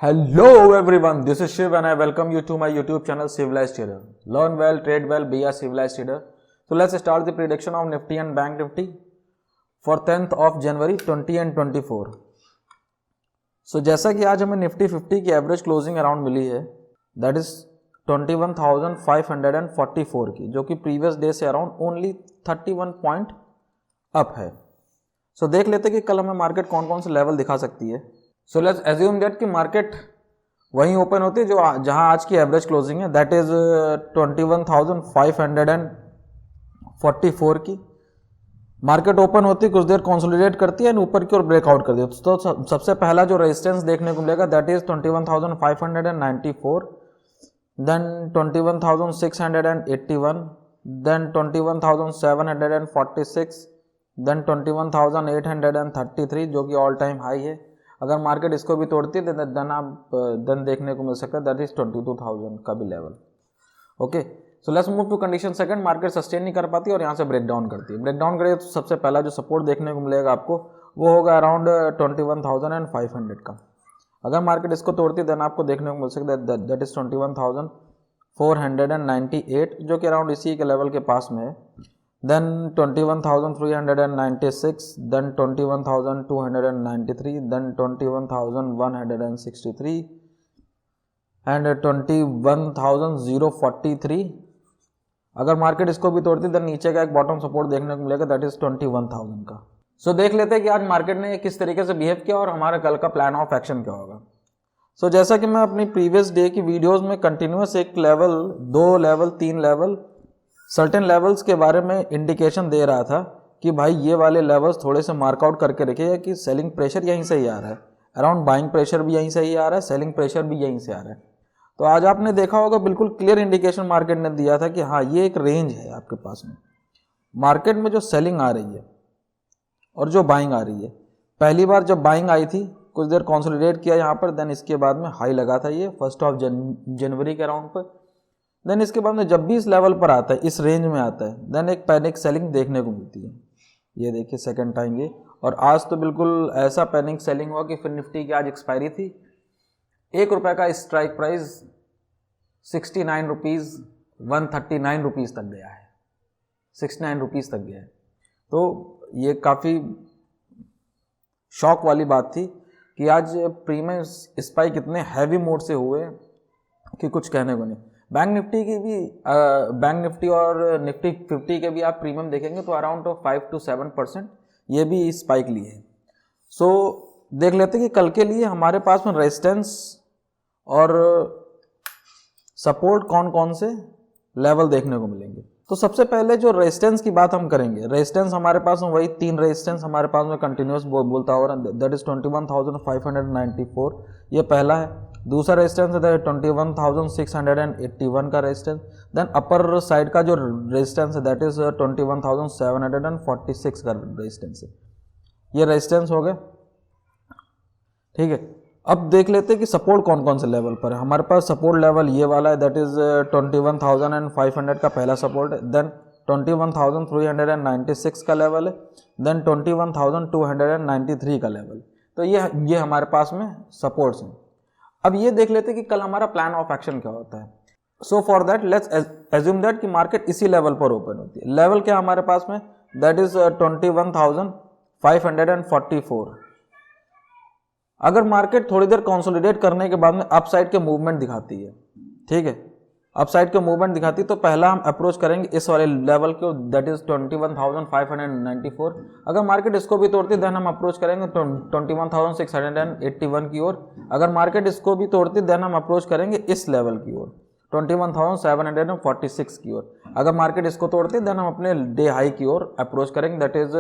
Hello everyone, this is Shiv and I welcome you to my YouTube channel Civilized Trader. Learn well, trade well, be a civilized trader. So let's start the prediction of Nifty and Bank Nifty for 10th of January 20 and 24. So जैसा कि आज हमें Nifty 50 की average closing around मिली है, that is 21,544 की, जो कि previous day से अराउंड ओनली 31 पॉइंट अप है. सो देख लेते कि कल हमें मार्केट कौन कौन से लेवल दिखा सकती है. सो लेट्स एज्यूम दैट कि मार्केट वहीं ओपन होती है जो जहां आज की एवरेज क्लोजिंग है, दैट इज 21,544 की. मार्केट ओपन होती है, कुछ देर कंसोलिडेट करती है एंड ऊपर की ओर ब्रेकआउट करती है. तो सबसे पहला जो रेजिस्टेंस देखने को मिलेगा that is 21,594, then 21,681, then 21,746, then 21,833 जो कि ऑल टाइम हाई है. अगर मार्केट इसको भी तोड़ती है देन देखने को मिल सकता है दैट इज 22,000 का भी level. Okay, so let's move to condition second. Market sustain नहीं कर पाती और यहाँ से ब्रेक डाउन करती है. ब्रेक डाउन करेगी तो सबसे पहला जो सपोर्ट देखने को मिलेगा आपको वो होगा अराउंड 21,500 का. अगर मार्केट इसको तोड़ती है देन आपको देखने को मिल सकता है दैट इज 21,498 जो कि अराउंड इसी के लेवल के पास में है. then 21,396, then 21,293, then 21,163 and 21,043. अगर मार्केट इसको भी तोड़ती है तो नीचे का एक बॉटम सपोर्ट देखने को मिलेगा दैट इज 21,000 का. सो देख लेते हैं कि आज मार्केट ने किस तरीके से बिहेव किया और हमारा कल का प्लान ऑफ एक्शन क्या होगा. सो जैसा कि मैं अपनी प्रीवियस डे की वीडियोस में कंटिन्यूस एक लेवल, दो लेवल, तीन लेवल, सर्टेन लेवल्स के बारे में इंडिकेशन दे रहा था कि भाई ये वाले लेवल्स थोड़े से मार्कआउट करके रखिएगा कि सेलिंग प्रेशर यहीं से ही आ रहा है, अराउंड बाइंग प्रेशर भी यहीं से ही आ रहा है, सेलिंग प्रेशर भी यहीं से आ रहा है. तो आज आपने देखा होगा बिल्कुल क्लियर इंडिकेशन मार्केट ने दिया था कि हाँ ये एक रेंज है आपके पास में. मार्केट में जो सेलिंग आ रही है और जो बाइंग आ रही है, पहली बार जब बाइंग आई थी कुछ देर कंसोलिडेट किया यहाँ पर, देन इसके बाद में हाई लगा था ये 1 जनवरी के अराउंड पर. देन इसके बाद में जब भी इस लेवल पर आता है, इस रेंज में आता है, देन एक पैनिक सेलिंग देखने को मिलती है. ये देखिए सेकंड टाइम ये, और आज तो बिल्कुल ऐसा पैनिक सेलिंग हुआ कि फिर निफ्टी की आज एक्सपायरी थी. ₹1 का स्ट्राइक प्राइस 69 रुपीज़ 139 रुपीज़ तक गया है, 69 रुपीज़ तक गया है. तो ये काफ़ी शॉक वाली बात थी कि आज प्रीमियम स्पाइक इतने हैवी मोड से हुए कि कुछ कहने को नहीं. बैंक निफ्टी की भी बैंक निफ्टी और निफ्टी 50 के भी आप प्रीमियम देखेंगे तो अराउंड 5 to 7% ये भी स्पाइक लिए हैं. सो देख लेते हैं कि कल के लिए हमारे पास में रेजिस्टेंस और सपोर्ट कौन कौन से लेवल देखने को मिलेंगे. तो सबसे पहले जो रेजिस्टेंस की बात हम करेंगे, रेजिस्टेंस हमारे पास में वही तीन रेजिस्टेंस हमारे पास में कंटिन्यूस बोलता हो रहा है, दैट इज 21,594 ये पहला है. दूसरा रेजिस्टेंस है 21,681 का रेजिस्टेंस. देन अपर साइड का जो रेजिस्टेंस है दैट इज 21,746 का रेजिस्टेंस है. ये रेजिस्टेंस हो गए, ठीक है. अब देख लेते हैं कि सपोर्ट कौन कौन से लेवल पर है. हमारे पास सपोर्ट लेवल ये वाला है दैट इज 21,500 का पहला सपोर्ट है. देन 21,396 का लेवल है. देन 21,293 का लेवल. तो ये हमारे पास में सपोर्ट्स हैं. अब ये देख लेते हैं कि कल हमारा प्लान ऑफ एक्शन क्या होता है. So for that let's assume that कि मार्केट इसी लेवल पर ओपन होती है. लेवल क्या हमारे पास में दैट इज 21,544. अगर मार्केट थोड़ी देर कंसोलिडेट करने के बाद में अपसाइड के मूवमेंट दिखाती है, ठीक है, अपसाइड के मूवमेंट दिखाती है, तो पहला हम अप्रोच करेंगे इस वाले लेवल को दैट इज 21,594. अगर मार्केट इसको भी तोड़ती है देन हम अप्रोच करेंगे 21,681 की ओर. अगर मार्केट इसको भी तोड़ती है देन हम अप्रोच करेंगे इस लेवल की ओर 21,746 की ओर. अगर मार्केट इसको तोड़ती है देन हम अपने डे हाई की ओर अप्रोच करेंगे दैट इज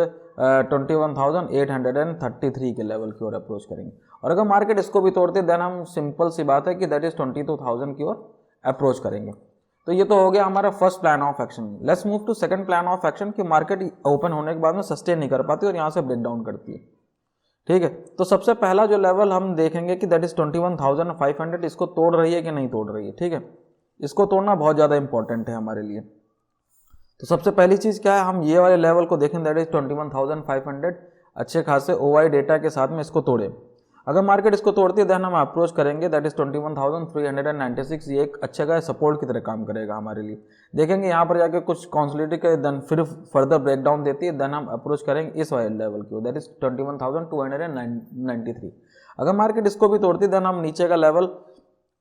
21,833 के लेवल की ओर अप्रोच करेंगे. और अगर मार्केट इसको भी तोड़ती है देन हम सिंपल सी बात है कि दैट इज 22,000 की ओर अप्रोच करेंगे. तो ये तो हो गया हमारा first plan of action. Let's move to second plan of action कि मार्केट ओपन होने के बाद में सस्टेन नहीं कर पाती और यहाँ से ब्रेक डाउन करती है, ठीक है. तो सबसे पहला जो लेवल हम देखेंगे कि दैट इज 21,500 इसको तोड़ रही है कि नहीं तोड़ रही है, ठीक है. इसको तोड़ना बहुत ज़्यादा इंपॉर्टेंट है हमारे लिए. तो सबसे पहली चीज़ क्या है, हम ये वाले लेवल को देखें दैट इज 21,500 अच्छे खासे OI डेटा के साथ में इसको तोड़े. अगर मार्केट इसको तोड़ती है देन हम अप्रोच करेंगे दैट इज 21,396। ये एक अच्छा का सपोर्ट की तरह काम करेगा हमारे लिए। देखेंगे यहाँ पर जाके कुछ कॉन्सोलिडेट के देन फिर फर्दर ब्रेकडाउन देती है देन हम अप्रोच करेंगे इस वाले लेवल की दैट इज 21,293। अगर मार्केट इसको भी तोड़ती है देन हम नीचे का लेवल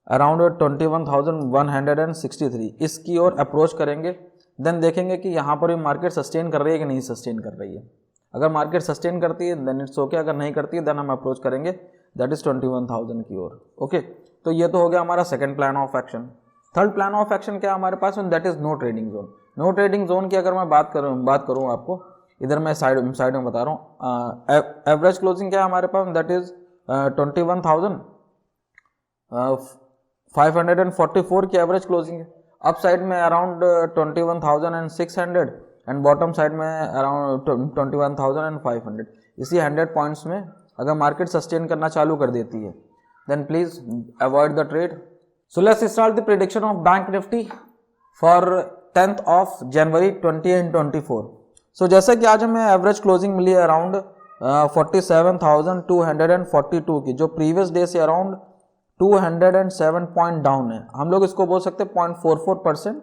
अराउंड 21,163 इसकी ओर अप्रोच करेंगे। देन देखेंगे कि यहाँ पर भी मार्केट सस्टेन कर रही है कि नहीं सस्टेन कर रही है। अगर मार्केट सस्टेन करती है देन इट्स ओके, अगर नहीं करती है देन हम अप्रोच करेंगे दैट इज 21,000 की ओर। ओके, तो ये तो हो गया हमारा second plan of action. Third plan of action क्या हमारे पास, that is no trading zone. No trading zone की अगर मैं बात करूँ आपको, इधर मैं साइड में बता रहा हूँ। एवरेज क्लोजिंग क्या है हमारे पास, दैट इज 21,544 की एवरेज क्लोजिंग है। अप साइड में अराउंड 21,600 एंड बॉटम साइड में अराउंड 21,500। इसी 100 पॉइंट्स में अगर मार्केट सस्टेन करना चालू कर देती है then please avoid the trade. So let's start the prediction of Bank Nifty for 10th of January 2024। So जैसा कि आज हमें एवरेज क्लोजिंग मिली है अराउंड 47,242 की, जो प्रीवियस डे से अराउंड 207 पॉइंट डाउन है। हम लोग इसको बोल सकते हैं 0.44%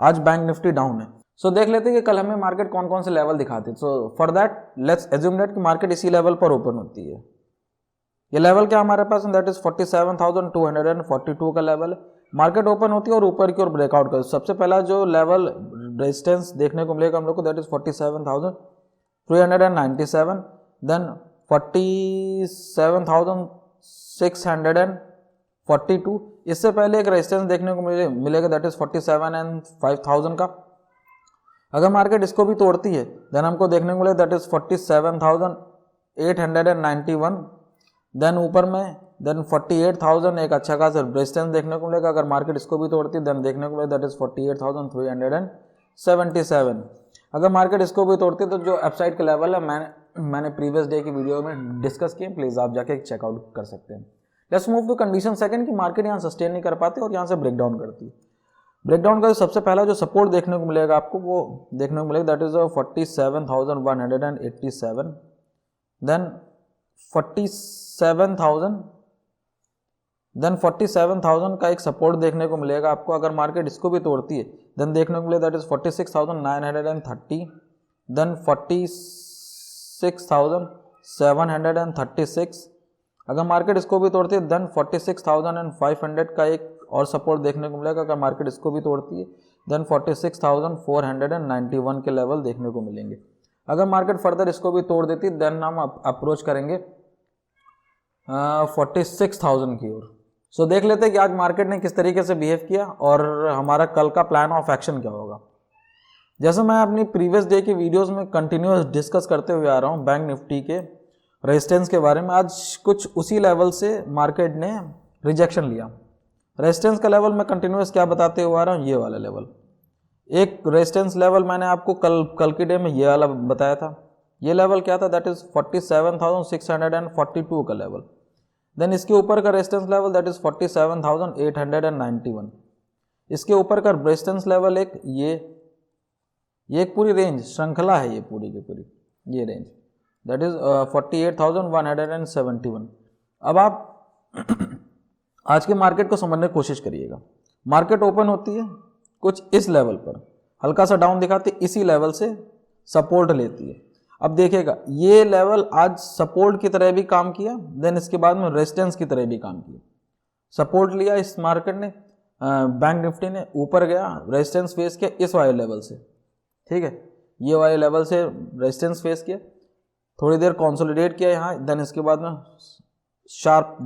आज बैंक निफ्टी डाउन है। सो देख लेते हैं कि कल हमें मार्केट कौन कौन से लेवल दिखाती है। So for that let's assume that कि मार्केट इसी लेवल पर ओपन होती है। ये लेवल क्या हमारे पास, दैट इज 47,242 का लेवल है। मार्केट ओपन होती है और ऊपर की ओर ब्रेकआउट कर, सबसे पहला जो लेवल रेजिस्टेंस देखने को मिलेगा हम लोग को दैट इज 47,397, देन 47,642। इससे पहले एक रेजिस्टेंस देखने को मिलेगा दैट इज 47 and 5,000 का। अगर मार्केट इसको भी तोड़ती है देन हमको देखने को मिलेगा दैट इज 47,891, देन ऊपर में देन 48,000 एक अच्छा खासा रेजिस्टेंस देखने को मिलेगा। अगर मार्केट इसको भी तोड़ती है देन देखने को मिलेगा दैट इज 48,377। अगर मार्केट इसको भी तोड़ती है तो जो अपसाइड का लेवल है मैंने प्रीवियस डे की वीडियो में डिस्कस किए, प्लीज आप जाके चेकआउट कर सकते हैं। Let's move to condition second कि मार्केट यहाँ सस्टेन नहीं कर पाती और यहाँ से ब्रेकडाउन करती है। ब्रेकडाउन का सबसे पहला जो सपोर्ट देखने को मिलेगा आपको वो देखने को मिलेगा दैट इज 47,187, देन 47,000 का एक सपोर्ट देखने को मिलेगा आपको। अगर मार्केट इसको भी तोड़ती है देन देखने को मिलेगा दैट इज 46,930, देन 46,736। अगर मार्केट इसको भी तोड़ती है देन 46,500 का एक और सपोर्ट देखने को मिलेगा। अगर मार्केट इसको भी तोड़ती है देन 46,491 के लेवल देखने को मिलेंगे। अगर मार्केट फर्दर इसको भी तोड़ देती है देन हम अप्रोच करेंगे 46,000 की ओर। सो देख लेते हैं कि आज मार्केट ने किस तरीके से बिहेव किया और हमारा कल का प्लान ऑफ एक्शन क्या होगा। जैसे मैं अपनी प्रीवियस डे की वीडियोस में कंटिन्यूस डिस्कस करते हुए आ रहा हूँ बैंक निफ्टी के रेजिस्टेंस के बारे में, आज कुछ उसी लेवल से मार्केट ने रिजेक्शन लिया। रेजिस्टेंस का लेवल मैं कंटिन्यूस क्या बताते हुए आ रहा हूँ, ये वाला लेवल। एक रेजिस्टेंस लेवल मैंने आपको कल की डे में ये वाला बताया था। ये लेवल क्या था, दैट इज 47,642 का लेवल। देन इसके ऊपर का रेजिस्टेंस लेवल दैट इज 47,891। इसके ऊपर का रेजिस्टेंस लेवल ये एक पूरी रेंज श्रृंखला है, ये पूरी की पूरी ये रेंज दैट इज 48,171। अब आप आज के मार्केट को समझने की कोशिश करिएगा। मार्केट ओपन होती है कुछ इस लेवल पर, हल्का सा डाउन दिखाती है, इसी लेवल से सपोर्ट लेती है। अब देखिएगा ये लेवल आज सपोर्ट की तरह भी काम किया, देन इसके बाद में रेजिस्टेंस की तरह भी काम किया। सपोर्ट लिया इस मार्केट ने, बैंक निफ्टी ने ऊपर गया, रेजिस्टेंस फेस किया इस वाले लेवल से, ठीक है, ये वाले लेवल से रेजिस्टेंस फेस किया, थोड़ी देर कंसोलिडेट किया यहाँ, देन इसके बाद में शार्प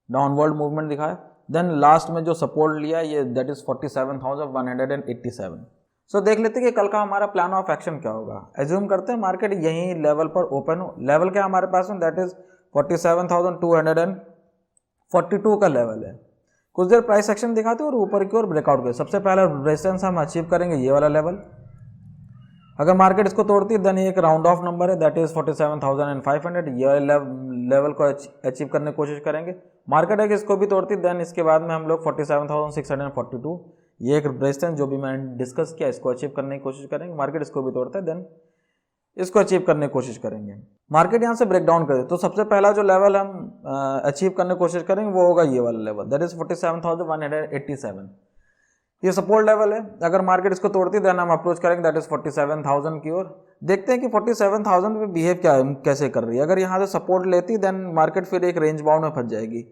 डाउनवर्ड मूवमेंट दिखाया, देन लास्ट में जो सपोर्ट लिया ये दैट इज 47,187। सो देख लेते हैं कि कल का हमारा प्लान ऑफ एक्शन क्या होगा। एज्यूम करते हैं मार्केट यहीं लेवल पर ओपन हो। लेवल क्या हमारे पास है, दैट इज 47,242 का लेवल है। कुछ देर प्राइस एक्शन दिखाते और ऊपर की ओर ब्रेकआउट करे। सबसे पहला रेजिस्टेंस हम अचीव करेंगे ये वाला लेवल। अगर मार्केट इसको तोड़ती है देन एक राउंड ऑफ नंबर है दैट इज 47,500, ये लेवल को अचीव करने की कोशिश करेंगे। मार्केट अगर इसको भी तोड़ती है देन इसके बाद में हम लोग 47,642 ये एक रेजिस्टेंस जो भी मैंने डिस्कस किया इसको अचीव करने की कोशिश करेंगे। मार्केट इसको भी तोड़ता है देन इसको अचीव करने की कोशिश करेंगे। मार्केट यहाँ से ब्रेक डाउन करे तो सबसे पहला जो लेवल हम अचीव करने की कोशिश करेंगे वो होगा ये वाला लेवल, दैट इज 47,187। ये सपोर्ट लेवल है। अगर मार्केट इसको तोड़ती देन हम अप्रोच करेंगे दैट इज 47,000 की ओर। देखते हैं कि 47,000 पे बिहेव कैसे कर रही है। अगर यहाँ से सपोर्ट लेती देन मार्केट फिर एक रेंज बाउंड में फंस जाएगी,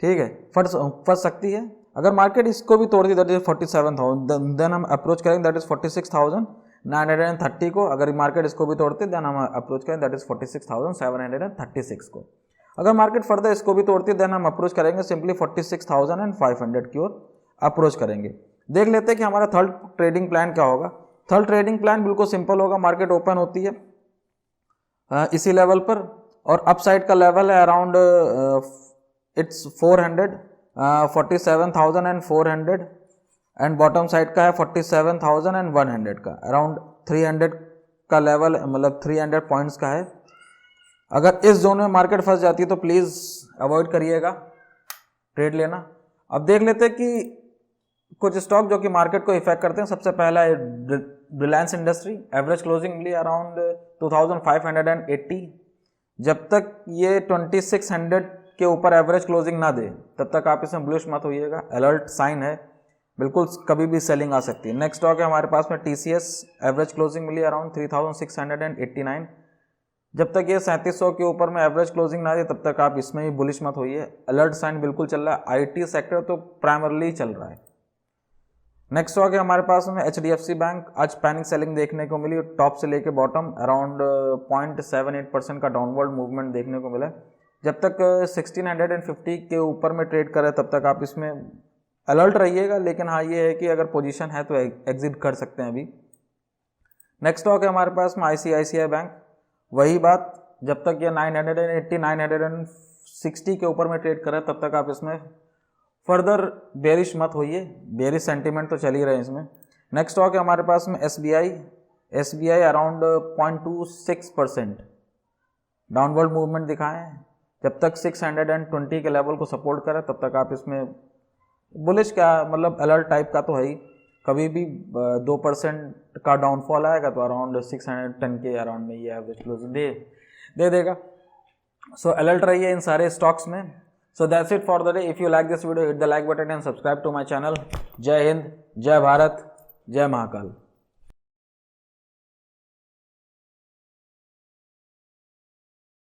ठीक है, फंस सकती है। अगर मार्केट इसको भी तोड़ती दैट इज 47,000 देन हम अप्रोच करेंगे दैट इज 46,930 को। अगर मार्केट इसको भी तोड़ती देन हम अप्रोच करेंगे दैट इज 46,736 को। अगर मार्केट फर्दर इसको भी तोड़ती देन हम अप्रोच करेंगे सिंपली 46,500 की ओर अप्रोच करेंगे। देख लेते हैं कि हमारा थर्ड ट्रेडिंग प्लान क्या होगा। थर्ड ट्रेडिंग प्लान बिल्कुल सिंपल होगा। मार्केट ओपन होती है इसी लेवल पर और अप साइड का लेवल है around its 47,400 and bottom side का है 47,100 का, अराउंड 300 का लेवल, मतलब 300 पॉइंट्स का है। अगर इस जोन में मार्केट फंस जाती है तो प्लीज़ अवॉइड करिएगा ट्रेड लेना। अब देख लेते हैं कि कुछ स्टॉक जो कि मार्केट को इफेक्ट करते हैं। सबसे पहला है रिलायंस इंडस्ट्री। एवरेज क्लोजिंग मिली अराउंड 2580। जब तक ये 2600 के ऊपर एवरेज क्लोजिंग ना दे तब तक आप इसमें बुलिश मत होइएगा, अलर्ट साइन है, बिल्कुल कभी भी सेलिंग आ सकती है। नेक्स्ट स्टॉक है हमारे पास में TCS। एवरेज क्लोजिंग मिली अराउंड 3689। जब तक ये 3700 के ऊपर में एवरेज क्लोजिंग ना दे तब तक आप इसमें भी बुलिश मत होइए, अलर्ट साइन बिल्कुल चल रहा है। IT सेक्टर तो प्राइमरली चल रहा है। नेक्स्ट स्टॉक है हमारे पास में HDFC बैंक। आज पैनिक सेलिंग देखने को मिली, टॉप से लेके बॉटम अराउंड 0.78% का डाउनवर्ड मूवमेंट देखने को मिला। जब तक 1650 के ऊपर में ट्रेड करे तब तक आप इसमें अलर्ट रहिएगा, लेकिन हाँ ये है कि अगर पोजीशन है तो एग्जिट कर सकते हैं अभी। नेक्स्ट स्टॉक है हमारे पास में ICICI बैंक। वही बात, जब तक ये 980 960 के ऊपर में ट्रेड करे तब तक आप इसमें फर्दर बेरिश मत होइए, बेरिश सेंटीमेंट तो चल ही रहे हैं इसमें। नेक्स्ट स्टॉक है हमारे पास में SBI अराउंड 0.26% डाउनवर्ड मूवमेंट दिखाएं। जब तक 620 के लेवल को सपोर्ट करे तब तक आप इसमें बुलिश क्या, मतलब अलर्ट टाइप का तो है ही। कभी भी 2% का डाउनफॉल आएगा तो अराउंड 610 के अराउंड में ये एवरेज क्लोजिंग दे देगा। सो अलर्ट रहिए इन सारे स्टॉक्स में। So that's it for the day. If you like this video, hit the like button and subscribe to my channel. जय हिंद, जय भारत, जय महाकाल।